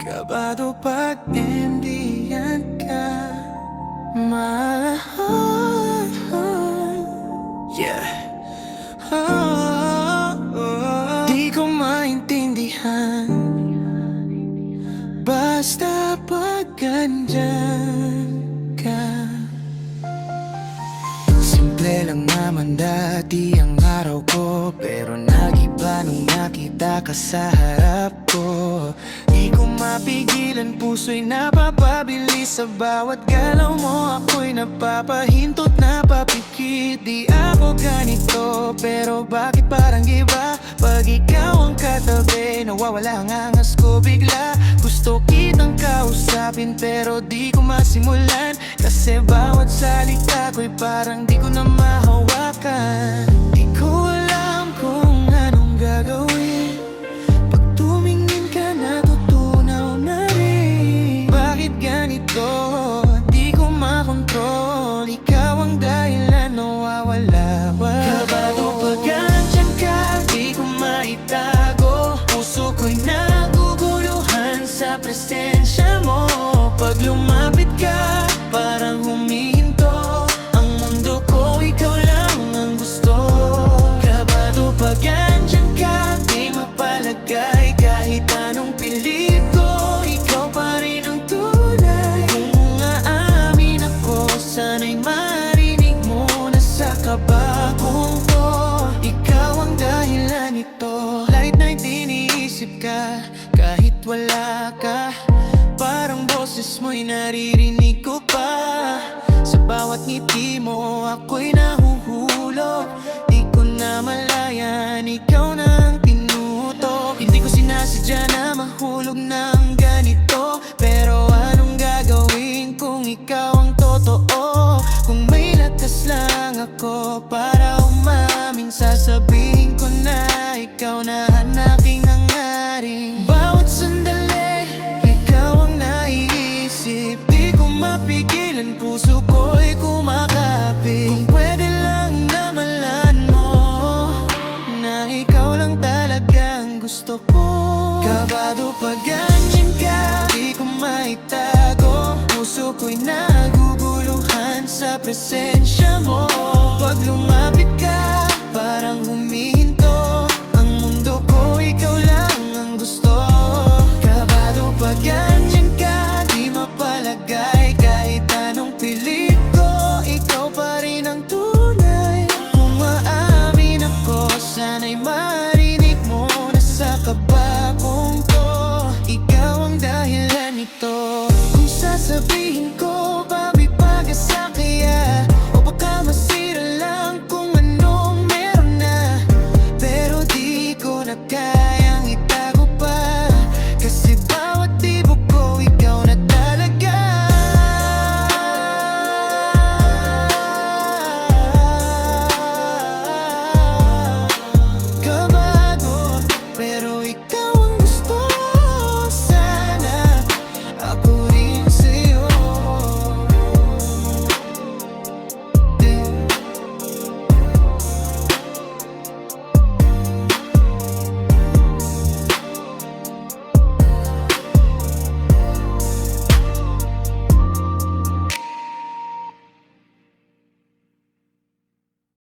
Kabado pag indiyan ka, mahal. Yeah. Di ko maintindihan, basta pag andyan ka. Simple lang naman dati ang araw ko, pero nag-iba nung nakita ka sa harap ko. Di ko mapigilan, puso'y napapabilis. Sa bawat galaw mo ako'y napapahintot, napapikit. Di ako ganito, pero bakit parang iba? Pag ikaw ang katabi, nawawala ang angas ko bigla. Gusto kitang kausapin pero di ko masimulan, kasi bawat salita ko'y parang di ko na mahawakan. Di ko alam kung anong gagawin. Pag tumingin ka natutunaw na rin. Bakit ganito? Di ko makontrol. Ikaw ang dahilan, nawawala. Kabado pag andyan ka, di ko maitago. Puso ko'y naguguluhan sa presensya mo. Pag lumapit ka, parang humihinto ang mundo ko, ikaw lang ang gusto. Kabado pag andyan ka, di mapalagay kahit anong pilit ko. Ikaw pa rin ang tunay. Kung aamin ako, sana'y marinig mo na sa kabagong ko. Ikaw ang dahilan nito. Light night iniisip ka kahit wala ka. Parang boses mo'y naririnig ko pa. Sa bawat ngiti mo ako'y nahuhulog. Di ko na malayan, ikaw na ang tinutok. Hindi ko sinasadya na mahulog ng ganito, pero anong gagawin kung ikaw ang totoo? Kung may lakas lang ako para umamin, sasabihin ko na ikaw na ang aking hangarin. Bawat sandali ikaw ang naiisip, di ko mapigilan, puso ko'y kumakapit. Kung pwede lang na malaman mo na ikaw lang talaga ang gusto ko. Kabado pag andyan ka, di ko maitago. Puso ko'y naguguluhan sa presensya mo. Pag lumapit ka, parang humihinto